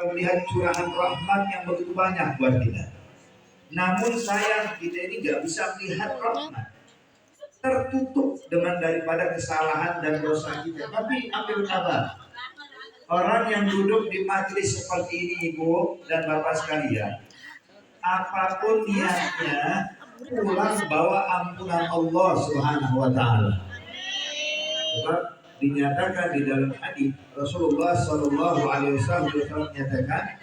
mau melihat curahan rahmat yang begitu banyak buat kita. Namun sayang kita ini nggak bisa melihat rahmat, tertutup dengan daripada kesalahan dan dosa kita. Tapi ambil kabar, orang yang duduk di majelis seperti ini, ibu dan bapak sekalian, apapun niatnya, pulang bawa ampunan Allah Subhanahu wa Ta'ala. Sebab dinyatakan di dalam hadis Rasulullah Shallallahu Alaihi Wasallam menyatakan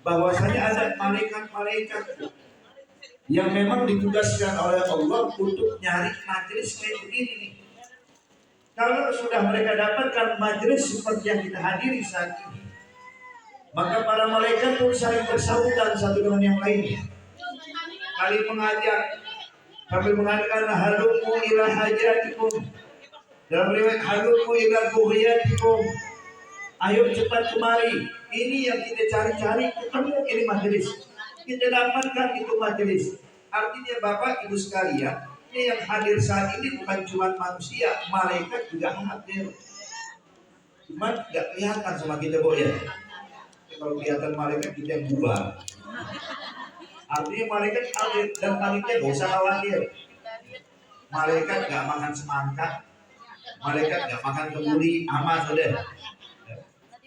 bahwasanya ada malaikat-malaikat yang memang ditugaskan oleh Allah untuk nyari majelis kayak begini nih. Kalau sudah mereka dapatkan majelis seperti yang kita hadiri saat ini, maka para malaikat pun saling bersahutan satu dengan yang lainnya. Kali mengajak, sambil mengatakan halumu ila hajatikum. Dalam riwayat halumu ila buhyatikum. Ayo cepat kemari. Ini yang kita cari-cari, ketemu ini majelis. Kita dapatkan itu majelis. Artinya Bapak Ibu sekalian, ini yang hadir saat ini bukan cuma manusia, malaikat juga hadir. Cuma nggak kelihatan sama kita, Bu ya. Kalau kelihatan malaikat kita yang bubar. Artinya malaikat hadir dan malaikat nggak usah khawatir. Malaikat nggak makan semangka, malaikat nggak makan kemudi, aman sudah.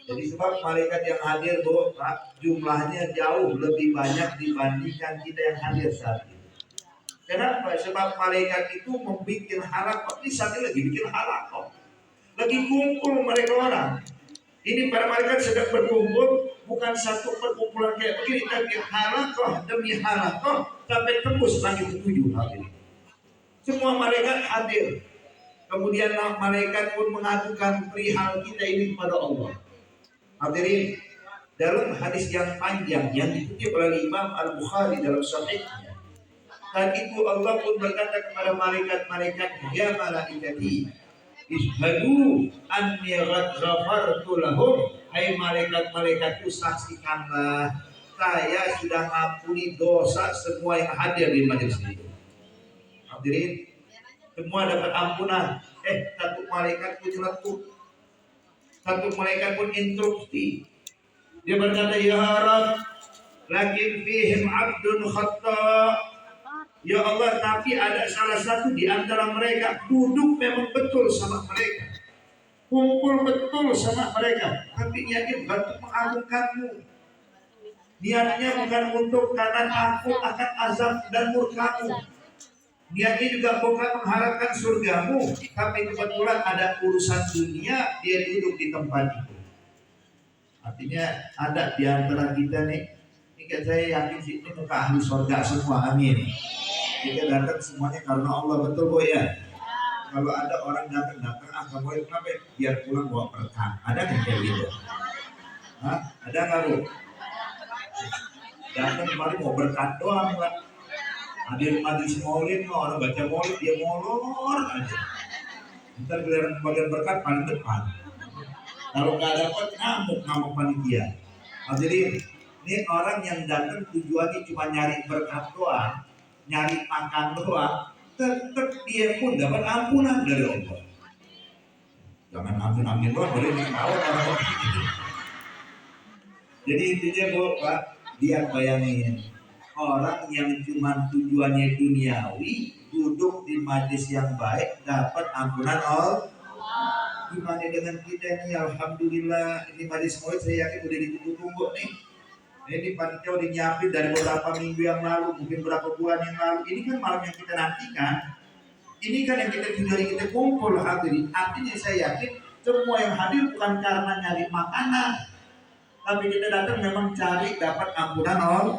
Jadi sebab malaikat yang hadir, Bu, jumlahnya jauh lebih banyak dibandingkan kita yang hadir saat ini. Kenapa? Sebab malaikat itu membuat halak. Ini saat ini lagi bikin halak kok. Lagi kumpul mereka orang. Ini para malaikat sedang berkumpul, bukan satu perkumpulan kayak begini, tapi halakoh demi halakoh sampai tembus langit ketujuh hadir. Semua malaikat hadir. Kemudian malaikat pun mengadukan perihal kita ini kepada Allah. Hadirin, dalam hadis yang panjang yang dikutip oleh Imam Al-Bukhari dalam Sahihnya, saat itu Allah pun berkata kepada malaikat-malaikat, ya malaikati, ishhadu anni qad ghafartu lahum. Hai malaikat-malaikatku, saksikanlah saya sudah mengampuni dosa semua yang hadir di majelis ini. Hadirin, semua dapat ampunan. Satu malaikat pun nyeletuk, satu malaikat pun instruksi. Dia berkata, ya Rabb, lakin fihim abdun khata'. Ya Allah, tapi ada salah satu di antara mereka duduk memang betul sama mereka, kumpul betul sama mereka, tapi niatnya bukan untuk mengagungkanmu. Niatnya bukan untuk karena takut akan azab dan murkamu. Niatnya juga bukan mengharapkan surgamu, tapi kebetulan ada urusan dunia, dia duduk di tempat itu. Artinya ada di antara kita nih, ini kan saya yakin sih ini muka ahli surga semua, amin. Kita datang semuanya karena Allah, betul Bu ya. Kalau ada orang datang kamu kenapa? Biar pulang bawa berkah. Ada nggak kayak gitu? Hah? Ada nggak Bu? Datang kemarin mau berkat doang Pak. Hadir majlis maulid, orang baca maulid dia molor aja. Ntar giliran bagian berkat paling depan. Kalau nggak dapat ngamuk panitia. Hadirin, ini orang yang datang tujuannya cuma nyari berkat doang, nyari makan doang, tetap dia pun dapat ampunan dari Allah. Jangan amin doang, boleh tahu orang itu. Jadi intinya Bu, Pak, dia bayangin orang yang cuma tujuannya duniawi duduk di majlis yang baik dapat ampunan Allah. Gimana dengan kita nih? Alhamdulillah ini majlis maulid saya yakin udah ditunggu-tunggu nih. Ini panitia udah nyiapin dari beberapa minggu yang lalu, mungkin beberapa bulan yang lalu. Ini kan malam yang kita nantikan. Ini kan yang kita tujuan kita kumpul hadirin. Artinya saya yakin semua yang hadir bukan karena nyari makanan, tapi kita datang memang cari dapat ampunan Allah.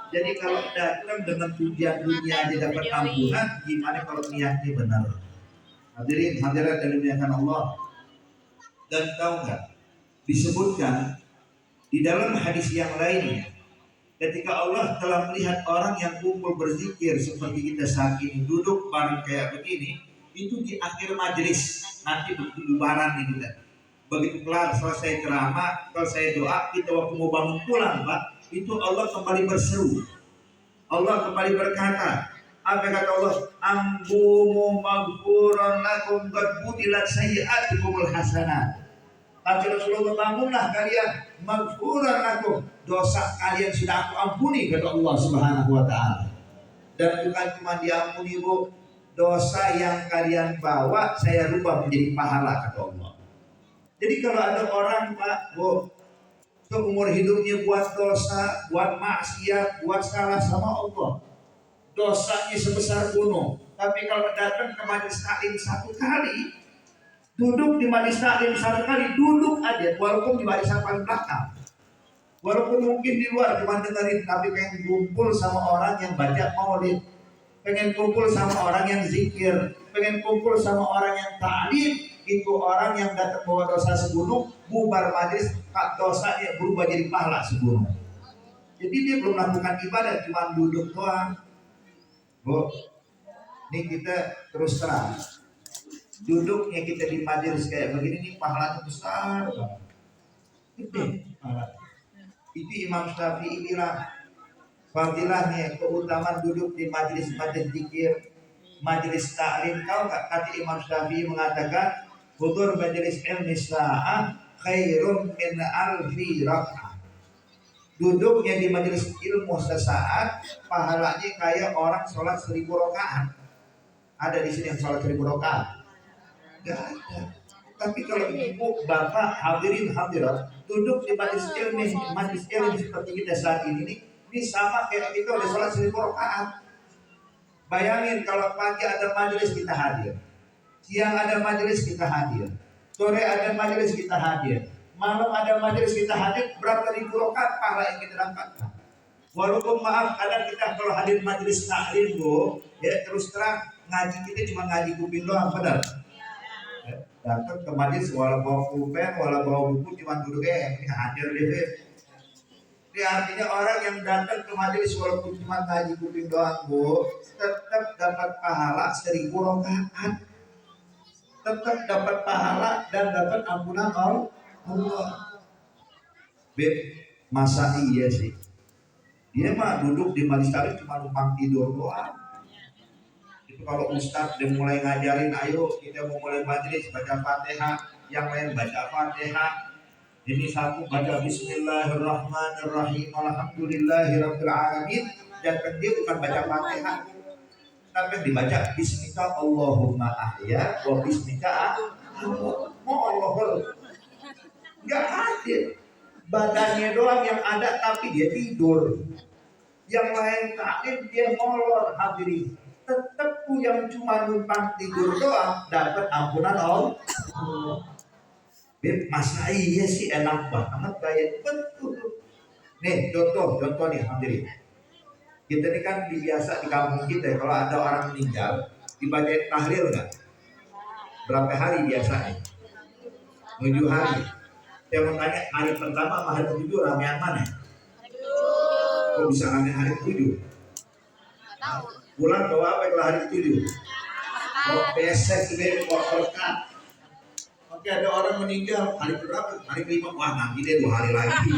Jadi kalau datang dengan tujuan dunia aja dapat ampunan, gimana kalau niatnya benar? Hadirin hadirat yang dimuliakan Allah. Dan tahu nggak? Disebutkan di dalam hadis yang lainnya, ketika Allah telah melihat orang yang kumpul berzikir seperti kita saat ini duduk bareng kayak begini, itu di akhir majelis nanti bubaran nih kita. Begitu kelar selesai ceramah, selesai doa, kita waktu mau bangun pulang, Pak, itu Allah kembali berseru. Allah kembali berkata, apa kata Allah? Ambumu maghfuran lakum qad budilat sayyi'atikumul hasanat. Kata Rasulullah, bangunlah kalian, maghfuran lakum, dosa kalian sudah aku ampuni, kata Allah Subhanahu wa taala. Dan bukan cuma diampuni, Bu, dosa yang kalian bawa saya rubah menjadi pahala, kata Allah. Jadi kalau ada orang, Pak, Bu, seumur hidupnya buat dosa, buat maksiat, buat salah sama Allah, dosanya sebesar gunung, tapi kalau datang ke majelis taklim satu kali, duduk di majelis taklim satu kali, duduk aja, walaupun di barisan paling belakang, walaupun mungkin di luar cuma dengerin, tapi pengen kumpul sama orang yang baca maulid, pengen kumpul sama orang yang zikir, pengen kumpul sama orang yang ta'lim, itu orang yang datang bawa dosa segunung, bubar majelis, dosanya berubah jadi pahala segunung. Jadi dia belum melakukan ibadah, cuma duduk doang. Bu, ini kita terus terang, duduknya kita di majelis kayak begini nih pahalanya besar banget. Itu Imam Syafi'i bilang, fadilahnya keutamaan duduk di majelis-majelis zikir, majelis taklim. Tahu nggak, kata Imam Syafi'i mengatakan, hudur majelis ilmi sa'ah khairun min alfi rak'ah. Duduknya di majelis ilmu sesaat, pahalanya kayak orang sholat 1000 rakaat. Ada di sini yang sholat 1000 rakaat? Gak ada. Tapi kalau ibu, bapak, hadirin hadirat, duduk di majelis ilmu seperti kita saat ini sama kayak kita udah sholat 1000 rakaat. Bayangin kalau pagi ada majelis kita hadir, siang ada majelis kita hadir, sore ada majelis kita hadir, malam ada majelis kita hadir, berapa ribu rakaat pahala yang kita dapatkan. Walaupun maaf, kadang kita kalau hadir majelis taklim, Bu, ya terus terang ngaji kita cuma ngaji kuping doang, benar. Datang ke majelis walau bawa pulpen, walau bawa buku, cuma duduknya ini hadir deh. Ini artinya orang yang datang ke majelis walaupun cuma ngaji kuping doang, Bu, tetap dapat pahala 1000 rakaat. Tetap dapat pahala dan dapat ampunan Allah. Beb, masa iya sih? Dia mah duduk di majelis taklim cuma numpang tidur doang. Itu kalau ustaz dia mulai ngajarin, ayo kita mau mulai majelis baca Fatihah, yang lain baca Fatihah. Ini satu baca Bismillahirrahmanirrahim, Alhamdulillahirabbil alamin, dan dia bukan baca Fatihah, tapi dibaca Bismika Allahumma ahya wa Bismika mau Allah nggak hadir, badannya doang yang ada tapi dia tidur. Yang lain taklim dia molor, hadirin. Tetap yang cuma numpang tidur doang dapat ampunan Allah. Masa iya sih, enak banget kayak betul. Nih contoh nih hadirin. Kita ini kan biasa di kampung kita, kalau ada orang meninggal dibacain tahlil nggak? Berapa hari biasanya? 7 hari. Saya mau tanya, hari pertama sama hari ke-7 ramean mana? Kok bisa rame hari ke-7? Pulang bawa apa kalau hari ke-7? Kok besek gede, kok berkat. Oke, ada orang meninggal hari berapa? Hari ke-5, wah nanti deh 2 hari lagi.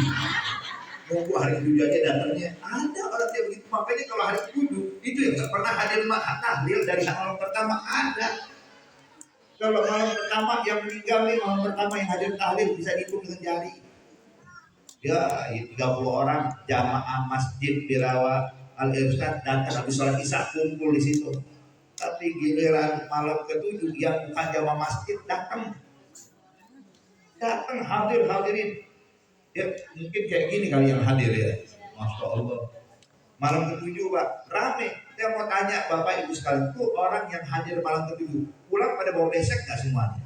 Nunggu hari ke-7 aja datangnya. Ada orang yang begitu. Makanya kalau hari ke-7 itu yang nggak pernah hadir tahlil dari malam pertama ada. Kalau malam pertama yang meninggal nih, malam pertama yang hadir tahlil bisa dihitung dengan jari. Ya, 30 orang jamaah masjid Birawa Al-Irsyad datang habis sholat isya kumpul di situ. Tapi giliran malam ke-7 yang bukan jamaah masjid datang hadirin. Ya, mungkin kayak gini kali yang hadir ya. Masya Allah. Malam ke-7 Pak, rame. Saya mau tanya Bapak Ibu sekalian, tuh orang yang hadir malam ke-7 pulang pada bawa besek gak semuanya?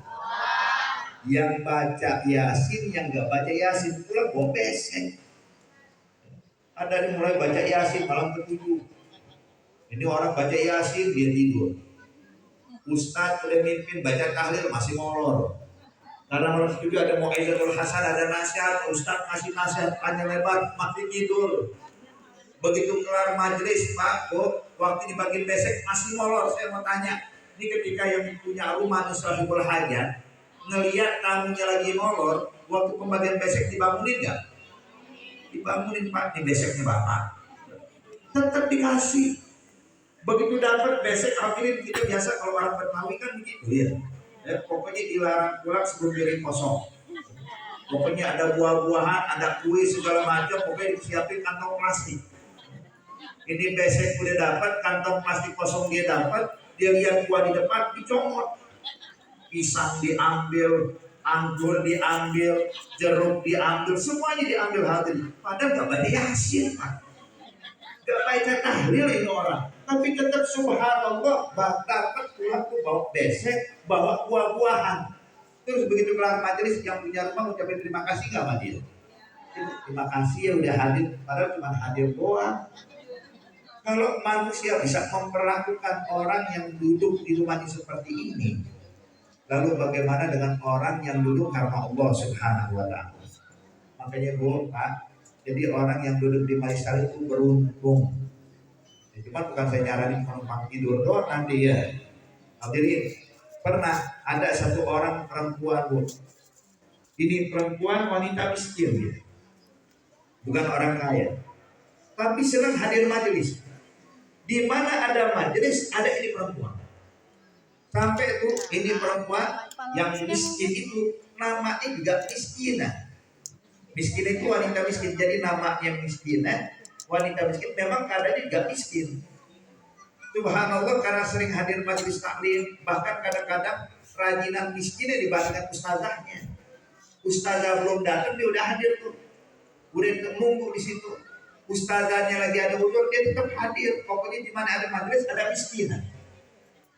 Yang baca Yasin, yang gak baca Yasin pulang bawa besek. Ada yang mulai baca Yasin malam ke-7. Ini orang baca Yasin dia tidur. Ustadz udah mimpin baca tahlil masih molor. Karena malam ke-7 ada Mu'aizatul Hasan, ada nasihat, Ustadz ngasih nasihat panjang lebar, masih tidur. Begitu kelar majelis, Pak, kok waktu dibagi besek masih molor. Saya mau tanya, ini ketika yang punya rumah Nusrahibul Hajat ngelihat tamunya lagi molor, waktu pembagian besek dibangunin nggak? Dibangunin, Pak, ini beseknya Bapak. Tetap dikasih. Begitu dapat besek, akhirnya kita biasa kalau orang Betawi kan begitu ya. Pokoknya dilarang pulang sebelum piring kosong. Pokoknya ada buah-buahan, ada kue segala macam, pokoknya disiapin kantong plastik. Ini besek udah dapat, kantong plastik kosong dia dapat, dia lihat buah di depan, dicomot. Pisang diambil, anggur diambil, jeruk diambil, semuanya diambil hadirin. Padahal gak baca Yasin, Pak. Gak baca tahlil ini orang. Tapi tetap subhanallah, dapat pulang tuh bawa besek, bawa buah-buahan. Terus begitu kelar majelis, yang punya rumah ucapin terima kasih gak sama dia? Terima kasih ya udah hadir, padahal cuma hadir doang. Kalau manusia bisa memperlakukan orang yang duduk di rumahnya seperti ini, lalu bagaimana dengan orang yang duduk karena Allah Subhanahu wa Ta'ala? Makanya Bu, Pak, jadi orang yang duduk di majelis itu beruntung. Ya, cuma bukan saya nyaranin penumpang tidur doang nanti ya. Hadirin, pernah ada satu orang perempuan Bu. Ini perempuan wanita miskin ya. Bukan orang kaya. Tapi senang hadir majelis. Di mana ada majelis, ada ini perempuan. Sampai itu ini perempuan yang miskin itu namanya juga miskinah. Miskin itu wanita miskin, jadi namanya miskinah. Wanita miskin memang keadaannya juga miskin. Subhanallah, karena sering hadir majelis taklim, bahkan kadang-kadang rajinan miskinnya dibandingkan ustazahnya. Ustazah belum datang dia udah hadir tuh, udah nunggu di situ. Ustazahnya lagi ada uzur dia tetap hadir. Pokoknya di mana ada majelis ada miskinah.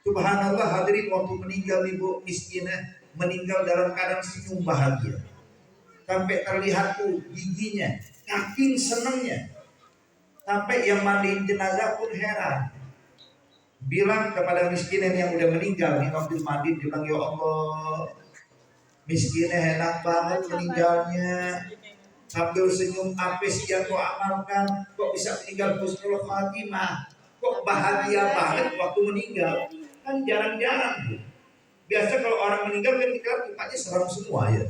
Subhanallah, hadirin, waktu meninggal ibu miskinah meninggal dalam keadaan senyum bahagia. Sampai terlihat tuh giginya, saking senengnya. Sampai yang mandiin jenazah pun heran. Bilang kepada miskinah yang udah meninggal nih, waktu mandi dia bilang, ya Allah, miskinah enak banget meninggalnya. Sambil senyum, apa sih yang kau amalkan? Kok bisa meninggal husnul khatimah? Kok bahagia banget waktu meninggal? Kan jarang-jarang. Biasa kalau orang meninggal kan kita mukanya seram semua ya.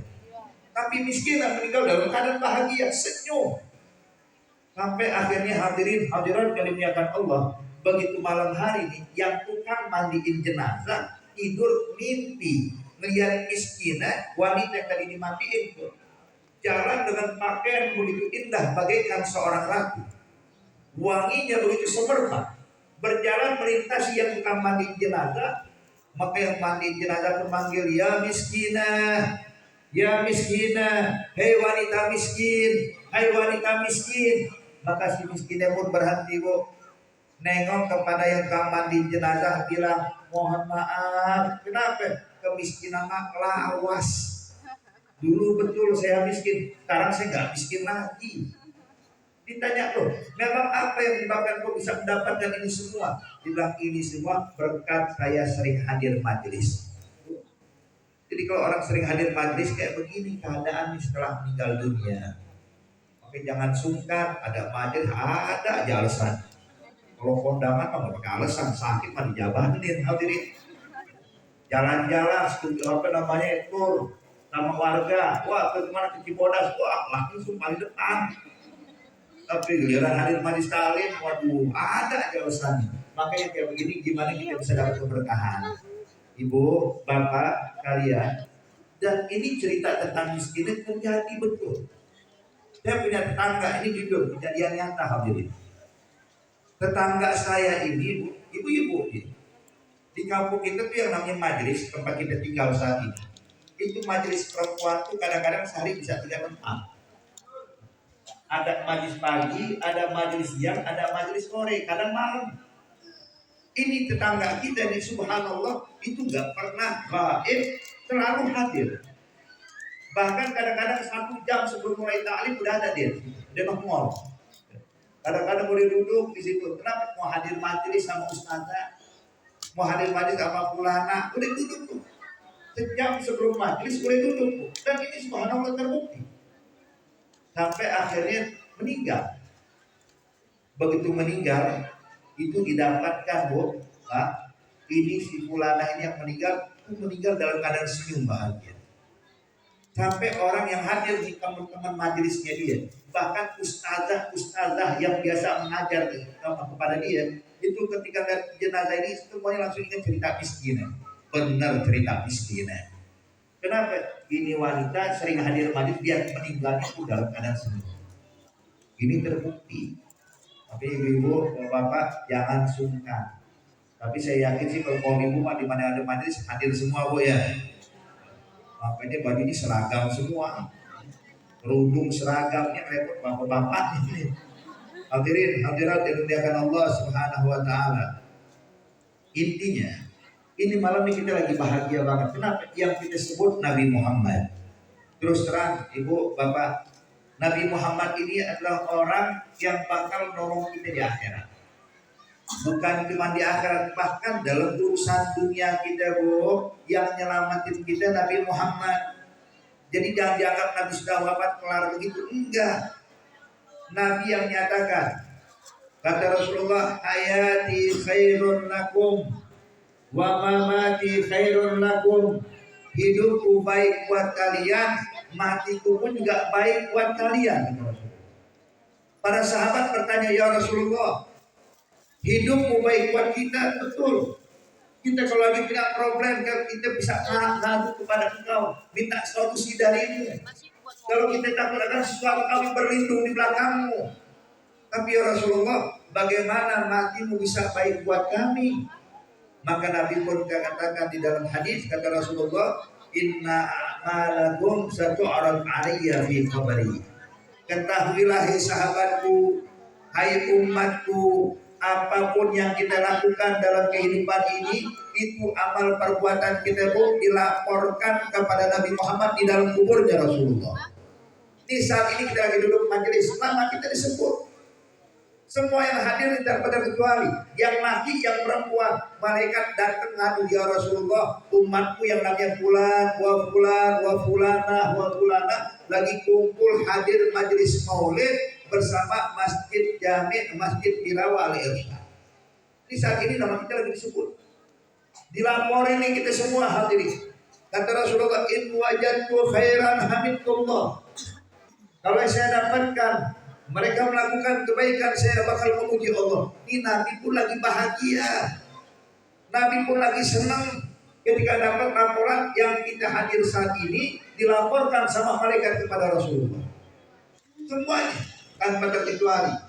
Tapi miskin meninggal dalam keadaan bahagia, senyum. Sampai akhirnya hadirin hadirat yang dimuliakan Allah, begitu malam hari ini yang tukang mandiin jenazah tidur mimpi melihat miskinah wanita yang tadi dimandiin tuh jalan dengan pakaian begitu indah bagaikan seorang ratu, wanginya begitu semerbak, berjalan melintasi yang tukang mandiin jenazah. Maka yang mandiin jenazah pun manggil, ya miskinah, ya miskinah, hei wanita miskin, hai wanita miskin. Maka si miskinnya pun berhenti Bu, nengok kepada yang tukang mandiin jenazah, bilang, mohon maaf, kenapa? Kemiskinan lawas. Dulu betul saya miskin, sekarang saya nggak miskin lagi. Ditanya loh, memang apa yang menyebabkan kau bisa mendapatkan ini semua? Dibilang ini semua berkat saya sering hadir majelis. Jadi kalau orang sering hadir majelis kayak begini keadaannya setelah meninggal dunia. Oke, jangan sungkan, ada majelis ada aja alasan. Kalau kondangan mah nggak pakai alasan, sakit mah dijabanin hadirin. Jalan-jalan, apa namanya tur sama warga, wah kemana ke Cibodas, wah langsung paling depan. Tapi giliran hadir majelis taklim, waduh ada aja alasan. Makanya kayak begini gimana kita bisa dapat keberkahan? Ibu, bapak kalian, dan ini cerita tentang miskin terjadi betul. Saya punya tetangga, ini jujur kejadian nyata hadirin. Tetangga saya ini, ibu-ibu di kampung itu tuh yang namanya majelis tempat kita tinggal saat ini. Itu majelis perempuan tuh kadang-kadang sehari bisa 3 tempat. Ada majelis pagi, ada majelis siang, ada majelis sore, kadang malam. Ini tetangga kita di subhanallah itu gak pernah gaib, selalu hadir. Bahkan kadang-kadang 1 jam sebelum mulai taklim udah ada dia ngomong. Kadang-kadang boleh duduk di situ. Kenapa? Mau hadir majelis sama ustazah, mau hadir majelis sama fulana, udah duduk tuh. Sejam sebelum majelis boleh duduk tuh. Dan ini subhanallah terbukti. Sampai akhirnya meninggal. Begitu meninggal, itu didapatkan Bu, Pak, ini si fulana ini yang meninggal, itu meninggal dalam keadaan senyum bahagia. Sampai orang yang hadir di teman-teman majelisnya dia, bahkan ustazah yang biasa mengajar kepada dia, itu ketika lihat jenazah ini semuanya langsung ingat cerita miskinah. Benar cerita miskinah. Kenapa? Ini wanita sering hadir majlis, dia meninggal itu dalam keadaan sendiri. Ini terbukti. Tapi ibu-ibu, bapak jangan sungkan. Tapi saya yakin sih kalau ibu mah di mana ada majlis hadir semua bu ya. Makanya bajunya seragam semua, kerudung seragamnya repot bapak-bapak ini. Hadirin hadirat yang dimuliakan Allah Subhanahu wa taala. Intinya, ini malam ini kita lagi bahagia banget. Kenapa? Yang kita sebut Nabi Muhammad. Terus terang, ibu, bapak, Nabi Muhammad ini adalah orang yang bakal nolong kita di akhirat. Bukan cuma di akhirat, bahkan dalam urusan dunia kita, bu, yang nyelamatin kita Nabi Muhammad. Jadi jangan dianggap Nabi sudah wafat kelar begitu, enggak. Nabi yang nyatakan, kata Rasulullah, hayati khairun lakum wa mamati khairun lakum. Hidupku baik buat kalian, matiku pun juga baik buat kalian. Para sahabat bertanya, ya Rasulullah, hidupmu baik buat kita? Betul. Kita kalau lagi punya problem, kita bisa ngadu kepada engkau, minta solusi darimu. Kalau kita takut akan sesuatu, kami berlindung di belakangmu. Tapi ya Rasulullah, bagaimana matimu bisa baik buat kami? Maka Nabi pun katakan di dalam hadis, kata Rasulullah, inna a'malakum satu'arad 'alayya fi qabri. Ketahuilah hai sahabatku, hai umatku, apapun yang kita lakukan dalam kehidupan ini, itu amal perbuatan kita pun dilaporkan kepada Nabi Muhammad di dalam kuburnya Rasulullah. Ini saat ini kita lagi duduk majelis, nama kita disebut. Semua yang hadir tidak terkecuali, yang laki, yang perempuan. Malaikat datang ngadu, ya Rasulullah, umatku yang namanya fulan, wa fulan, wa fulana, wa fulana lagi kumpul hadir majelis maulid bersama Masjid Jami, Masjid Birawa Al-Irsyad. Ini saat ini nama kita lagi disebut. Dilaporin nih kita semua hadirin. Kata Rasulullah, in wajadtu khairan hamidullah. Kalau saya dapatkan mereka melakukan kebaikan, saya bakal memuji Allah. Ini Nabi pun lagi bahagia. Nabi pun lagi senang ketika dapat laporan yang kita hadir saat ini dilaporkan sama malaikat kepada Rasulullah. Semuanya tanpa terkecuali.